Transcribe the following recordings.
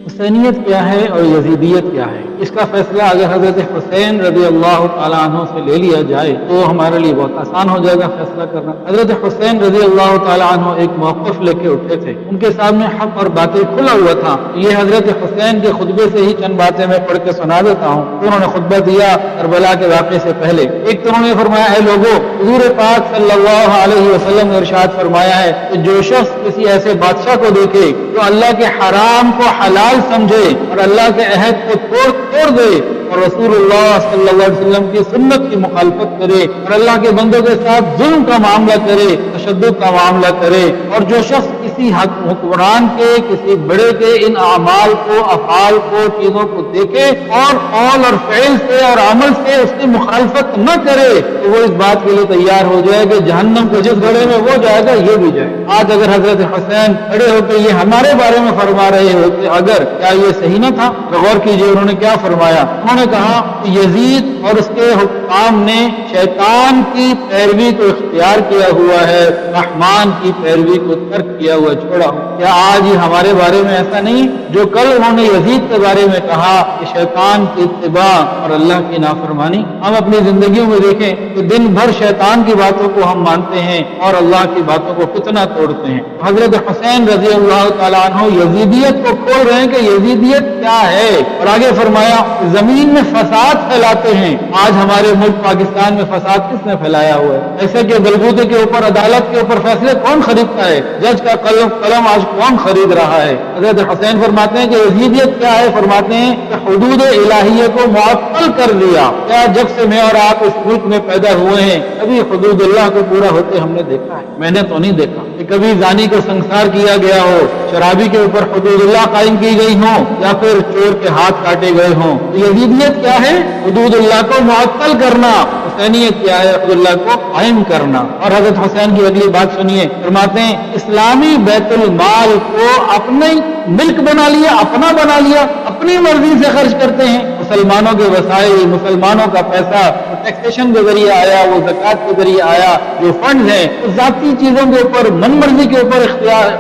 حسینیت کیا ہے اور یزیدیت کیا ہے، اس کا فیصلہ اگر حضرت حسین رضی اللہ تعالیٰ عنہ سے لے لیا جائے تو ہمارے لیے بہت آسان ہو جائے گا فیصلہ کرنا۔ حضرت حسین رضی اللہ تعالیٰ عنہ ایک موقف لے کے اٹھے تھے، ان کے سامنے حق اور باتیں کھلا ہوا تھا۔ یہ حضرت حسین کے خطبے سے ہی چند باتیں میں پڑھ کے سنا دیتا ہوں۔ انہوں نے خطبہ دیا کربلا کے واقعے سے پہلے۔ ایک تو انہوں نے فرمایا، اے لوگوں، حضور پاک صلی اللہ علیہ وسلم نے ارشاد فرمایا ہے کہ جو شخص کسی ایسے بادشاہ کو دیکھے جو اللہ کے حرام کو حلال سمجھے اور اللہ کے عہد کو توڑ دے اور رسول اللہ صلی اللہ علیہ وسلم کی سنت کی مخالفت کرے اور اللہ کے بندوں کے ساتھ ظلم کا معاملہ کرے، تشدد کا معاملہ کرے، اور جو شخص کسی حکمران کے، کسی بڑے کے ان اعمال کو، افعال کو، چیزوں کو دیکھے اور قول اور فعل سے اور عمل سے اس کی مخالفت نہ کرے تو وہ اس بات کے لیے تیار ہو جائے کہ جہنم کو جس گھڑے میں وہ جائے گا یہ بھی جائے۔ آج اگر حضرت حسین کھڑے ہو کے یہ ہمارے بارے میں فرما رہے ہوتے اگر، کیا یہ صحیح نہ تھا؟ غور کیجئے انہوں نے کیا فرمایا۔ انہوں نے کہا کہ یزید اور اس کے حکام نے شیطان کی پیروی کو اختیار کیا ہوا ہے، رحمان کی پیروی کو ترک کیا ہوا چھوڑا۔ کیا آج یہ ہمارے بارے میں ایسا نہیں؟ جو کل انہوں نے یزید کے بارے میں کہا کہ شیطان کی اتباع اور اللہ کی نافرمانی، ہم اپنی زندگیوں میں دیکھیں کہ دن بھر شیطان کی باتوں کو ہم مانتے ہیں اور اللہ کی باتوں کو کتنا توڑتے ہیں۔ حضرت حسین رضی اللہ تعالیٰ عنہ یزیدیت کو کھول رہے ہیں کہ یزیدیت کیا ہے، اور آگے فرمایا زمین میں فساد پھیلاتے ہیں۔ آج ہمارے ملک پاکستان میں فساد کس نے پھیلایا ہوا ہے؟ ایسے کہ بلبوتے کے اوپر، عدالت کے اوپر فیصلے کون خریدتا ہے؟ جج کا قلم آج کون خرید رہا ہے؟ حضرت حسین فرماتے ہیں کہ یزیدیت کیا ہے؟ فرماتے ہیں کہ حدود الہیہ کو معطل کر دیا۔ کیا جب سے میں اور آپ اس ملک میں پیدا ہوئے ہیں کبھی حدود اللہ کو پورا ہوتے ہم نے دیکھا ہے؟ میں نے تو نہیں دیکھا کہ کبھی زانی کو سنسار کیا گیا ہو، شرابی کے اوپر حدود اللہ قائم کی گئی ہوں، یا پھر چور کے ہاتھ کاٹے گئے ہوں۔ یزیدیت کیا ہے؟ حدود اللہ کو معطل کرنا۔ حسینیت کیا ہے؟ حدود اللہ کو قائم کرنا۔ اور حضرت حسین کی اگلی بات سنیے، فرماتے ہیں اسلامی بیت المال کو اپنے ملک بنا لیا، اپنا بنا لیا، اپنی مرضی سے خرچ کرتے ہیں۔ مسلمانوں کے وسائل، مسلمانوں کا پیسہ ٹیکسیشن کے ذریعے آیا، وہ زکوٰۃ کے ذریعے آیا، جو فنڈ ہیں وہ ذاتی چیزوں کے اوپر، من مرضی کے اوپر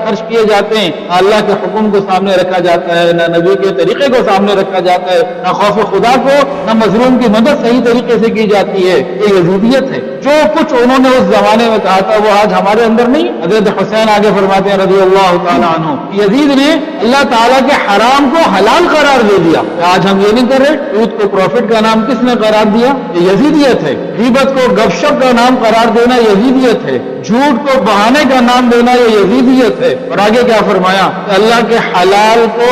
خرچ کیے جاتے ہیں۔ نہ اللہ کے حکم کو سامنے رکھا جاتا ہے، نہ نبی کے طریقے کو سامنے رکھا جاتا ہے، نہ خوف خدا کو، نہ مظلوم کی مدد صحیح طریقے سے کی جاتی ہے۔ یہ یزیدیت ہے۔ جو کچھ انہوں نے اس زمانے میں کہا تھا وہ آج ہمارے اندر نہیں۔ حضرت حسین آگے فرماتے ہیں رضی اللہ تعالیٰ عنہ، یزید نے اللہ تعالیٰ کے حرام کو حلال قرار دے دیا۔ آج ہم یہ نہیں کر رہے؟ سود کو پروفٹ کا نام کس نے قرار دیا؟ یہ یزیدیت ہے۔ غیبت کو گپ شپ کا نام قرار دینا یزیدیت ہے۔ جھوٹ کو بہانے کا نام دینا یہ یزیدیت ہے۔ اور آگے کیا فرمایا کہ اللہ کے حلال کو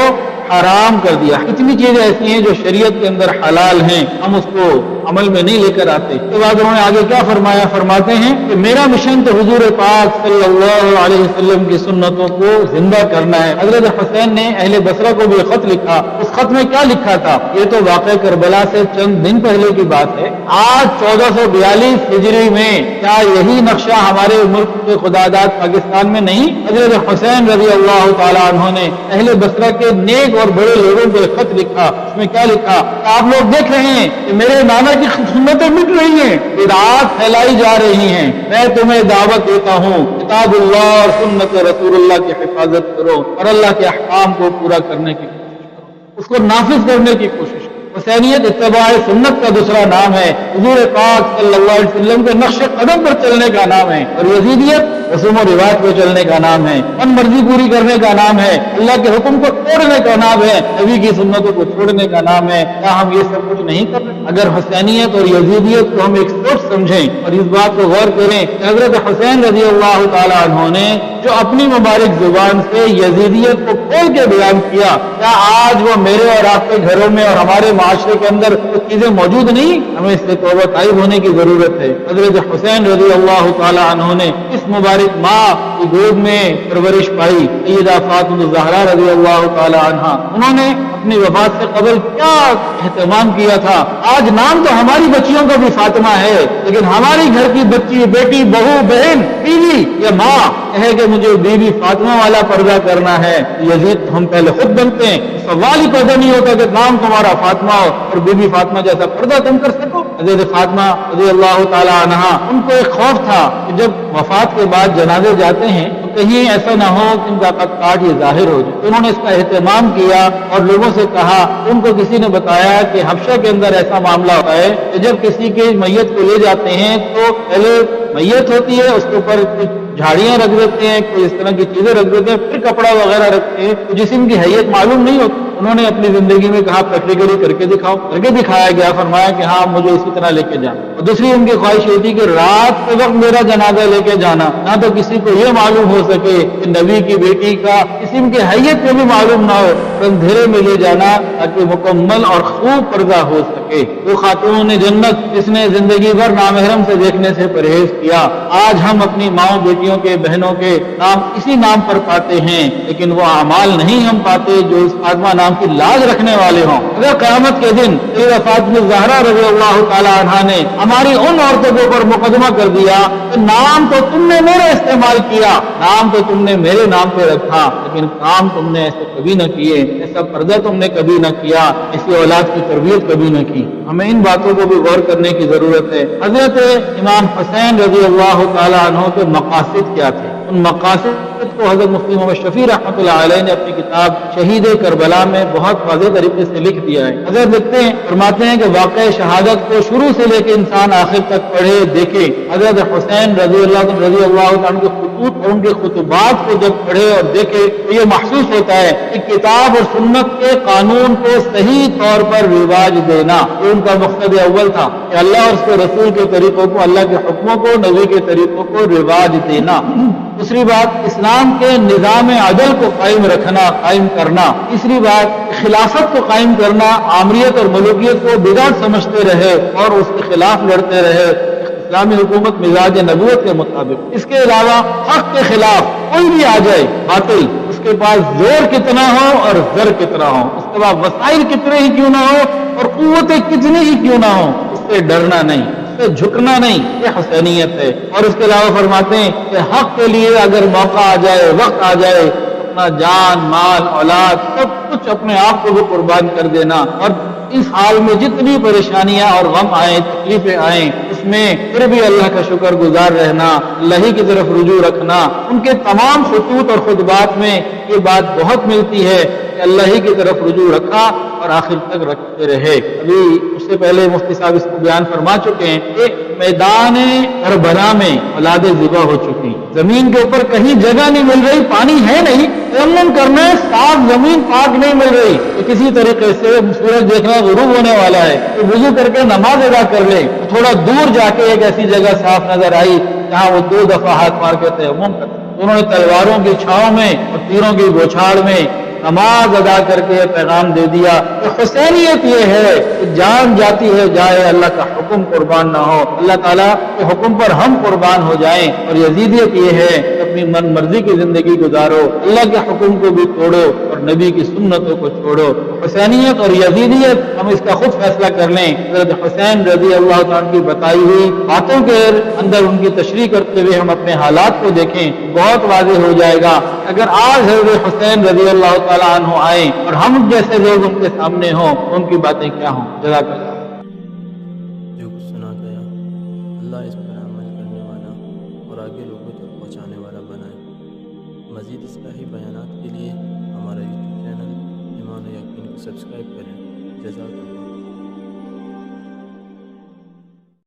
حرام کر دیا۔ اتنی چیزیں ایسی ہیں جو شریعت کے اندر حلال ہیں، ہم اس کو عمل میں نہیں لے کر آتے۔ اس کے بعد انہوں نے آگے کیا فرمایا؟ فرماتے ہیں کہ میرا مشن تو حضور پاک صلی اللہ علیہ وسلم کی سنتوں کو زندہ کرنا ہے۔ حضرت حسین نے اہل بصرہ کو بھی خط لکھا۔ اس خط میں کیا لکھا تھا؟ یہ تو واقع کربلا سے چند دن پہلے کی بات ہے۔ آج 1442 ہجری میں کیا یہی نقشہ ہمارے ملک کے خداداد پاکستان میں نہیں؟ حضرت حسین رضی اللہ تعالیٰ عنہ نے اہل بصرہ کے نیک اور بڑے لوگوں کو خط لکھا۔ اس میں کیا لکھا؟ آپ لوگ دیکھ رہے ہیں کہ میرے نانا کی سنتیں مٹ رہی ہیں، بدعات پھیلائی جا رہی ہیں، میں تمہیں دعوت دیتا ہوں کتاب اللہ اور سنت رسول اللہ کی حفاظت کرو اور اللہ کے احکام کو پورا کرنے کی کوشش کرو، اس کو نافذ کرنے کی کوشش کرو۔ حسینیت اتباع سنت کا دوسرا نام ہے، حضور پاک صلی اللہ علیہ وسلم کے نقش قدم پر چلنے کا نام ہے۔ اور یزیدیت رسوم و رواج پہ چلنے کا نام ہے، من مرضی پوری کرنے کا نام ہے، اللہ کے حکم کو توڑنے کا نام ہے، نبی کی سنتوں کو چھوڑنے کا نام ہے۔ کیا ہم یہ سب کچھ نہیں کر رہے؟ اگر حسینیت اور یزیدیت کو ہم ایک سوچ سمجھیں اور اس بات کو غور کریں کہ حضرت حسین رضی اللہ تعالیٰ عنہ نے جو اپنی مبارک زبان سے یزیدیت کو کھول کے بیان کیا، کیا آج وہ میرے اور آپ کے گھروں میں اور ہمارے معاشرے کے اندر وہ چیزیں موجود نہیں؟ ہمیں اس سے توبہ طائب ہونے کی ضرورت ہے۔ حضرت حسین رضی اللہ تعالیٰ عنہ نے اس مبارک ماں کی گود میں پرورش پائی، سیدہ فاطمہ الزہرا رضی اللہ تعالیٰ عنہا۔ انہوں نے اپنی وفات سے قبل کیا اہتمام کیا تھا؟ آج نام تو ہماری بچیوں کا بھی فاطمہ ہے، لیکن ہماری گھر کی بچی، بیٹی، بہو، بہن، بیوی یا ماں کہے کہ مجھے بیوی فاطمہ والا پردہ کرنا ہے، یزید ہم پہلے خود بنتے ہیں۔ سوال ہی پیدا نہیں ہوتا کہ نام تمہارا فاطمہ ہو اور بی بی فاطمہ جیسا پردہ تم کر سکو۔ حضرت فاطمہ رضی اللہ تعالی عنہا، ان کو ایک خوف تھا کہ جب وفات کے بعد جنازے جاتے ہیں تو کہیں ایسا نہ ہو کہ ان کا قد کاٹ یہ ظاہر ہو جائے۔ انہوں نے اس کا اہتمام کیا اور لوگوں سے کہا، ان کو کسی نے بتایا کہ حبشہ کے اندر ایسا معاملہ ہوتا ہے کہ جب کسی کے میت کو لے جاتے ہیں تو پہلے میت ہوتی ہے، اس کے اوپر کچھ جھاڑیاں رکھ دیتے ہیں، کوئی اس طرح کی چیزیں رکھ دیتے ہیں، پھر کپڑا وغیرہ رکھتے ہیں، تو جسم کی حیت معلوم نہیں ہوتی۔ انہوں نے اپنی زندگی میں کہا پریکٹیکلی کر کے دکھاؤ، کر کے دکھایا گیا، فرمایا کہ ہاں مجھے اسی طرح لے کے جانا۔ اور دوسری ان کی خواہش یہ تھی کہ رات کے وقت میرا جنازہ لے کے جانا، نہ تو کسی کو یہ معلوم ہو سکے کہ نبی کی بیٹی کا جسم کی حیت میں بھی معلوم نہ ہو، اندھیرے میں لے جانا تاکہ مکمل اور خوب پردہ ہو سکے۔ وہ خاتون جنت جس نے زندگی بھر نامحرم سے دیکھنے سے پرہیز کیا، آج ہم اپنی ماؤں بیٹیوں کے بہنوں کے نام اسی نام پر پاتے ہیں، لیکن وہ اعمال نہیں ہم پاتے جو اس فاطمہ نام کی لاج رکھنے والے ہوں۔ اگر قیامت کے دن سیدہ فاطمہ زہرا رضی اللہ تعالی عنہا نے ہماری ان عورتوں کے اوپر مقدمہ کر دیا کہ نام تو تم نے میرا استعمال کیا، نام تو تم نے میرے نام پہ رکھا، لیکن کام تم نے ایسے کبھی نہ کیے، ایسا پردہ تم نے کبھی نہ کیا، ایسی اولاد کی تربیت کبھی نہ کی۔ ہمیں ان باتوں کو بھی غور کرنے کی ضرورت ہے۔ حضرت امام حسین رضی اللہ تعالی عنہ کے مقاصد کیا تھے؟ ان مقاصد کو حضرت مفتی محمد شفیع رحمۃ اللہ علیہ نے اپنی کتاب شہید کربلا میں بہت واضح طریقے سے لکھ دیا ہے۔ حضرت لکھتے ہیں، فرماتے ہیں کہ واقع شہادت کو شروع سے لے کے انسان آخر تک پڑھے دیکھے۔ حضرت حسین رضی اللہ عنہ کے خطوط اور ان کے خطبات کو جب پڑھے اور دیکھے تو یہ محسوس ہوتا ہے کہ کتاب اور سنت کے قانون کو صحیح طور پر رواج دینا یہ ان کا مقصد اول تھا، کہ اللہ اور اس کے رسول کے طریقوں کو، اللہ کے حکموں کو، نبی کے طریقوں کو رواج دینا۔ دوسری بات، اسلام کے نظام عدل کو قائم رکھنا، قائم کرنا۔ تیسری بات، خلافت کو قائم کرنا، آمریت اور ملوکیت کو بدعت سمجھتے رہے اور اس کے خلاف لڑتے رہے، اسلامی حکومت مزاج نبوت کے مطابق۔ اس کے علاوہ حق کے خلاف کوئی بھی آ جائے باطل، اس کے پاس زور کتنا ہو اور زر کتنا ہو، اس کے پاس وسائل کتنے ہی کیوں نہ ہو اور قوتیں کتنی ہی کیوں نہ ہو، اس سے ڈرنا نہیں، سے جھکنا نہیں، یہ حسینیت ہے۔ اور اس کے علاوہ فرماتے ہیں کہ حق کے لیے اگر موقع آ جائے، وقت آ جائے، اپنا جان، مال، اولاد سب کچھ اپنے آپ کو بھی قربان کر دینا، اور اس حال میں جتنی پریشانیاں اور غم آئیں، تکلیفیں آئیں، اس میں پھر بھی اللہ کا شکر گزار رہنا، اللہ ہی کی طرف رجوع رکھنا۔ ان کے تمام خطوط اور خطبات میں یہ بات بہت ملتی ہے کہ اللہ ہی کی طرف رجوع رکھا اور آخر تک رکھتے رہے۔ ابھی اس سے پہلے مفتی صاحب اس کو بیان فرما چکے ہیں کہ میدان کربلا میں اولادیں ذبح ہو چکی، زمین کے اوپر کہیں جگہ نہیں مل رہی، پانی ہے نہیں، تیمم کرنا ہے، صاف زمین پاک نہیں مل رہی، تو کسی طریقے سے سورج دیکھنا غروب ہونے والا ہے تو وضو کر کے نماز ادا کر لے۔ تھوڑا دور جا کے ایک ایسی جگہ صاف نظر آئی جہاں وہ 2 دفعہ ہاتھ مار کے تیمم کرتے، انہوں نے تلواروں کی چھاؤں میں اور تیروں کی بوچھاڑ میں نماز ادا کر کے پیغام دے دیا کہ حسینیت یہ ہے کہ جان جاتی ہے جائے، اللہ کا حکم قربان نہ ہو، اللہ تعالیٰ کے حکم پر ہم قربان ہو جائیں۔ اور یزیدیت یہ ہے کہ اپنی من مرضی کی زندگی گزارو، اللہ کے حکم کو بھی توڑو اور نبی کی سنتوں کو چھوڑو۔ حسینیت اور یزیدیت ہم اس کا خود فیصلہ کر لیں۔ حضرت حسین رضی اللہ عنہ کی بتائی ہوئی باتوں کے اندر ان کی تشریح کرتے ہوئے ہم اپنے حالات کو دیکھیں، بہت واضح ہو جائے گا۔ اگر آج حضرت حسین رضی اللہ تعالیٰ عنہ آئیں اور ہم جیسے لوگ ان کے سامنے ہوں، ان کی باتیں کیا ہوں؟ جزاک اللہ۔ جو کچھ سنا گیا اللہ اس پر عمل کرنے والا اور آگے لوگوں تک پہنچانے والا بنائے۔ مزید اصلاحی بیانات کے لیے ہمارا یوٹیوب چینل ایمان و یقین کو سبسکرائب کریں۔ جزاک اللہ۔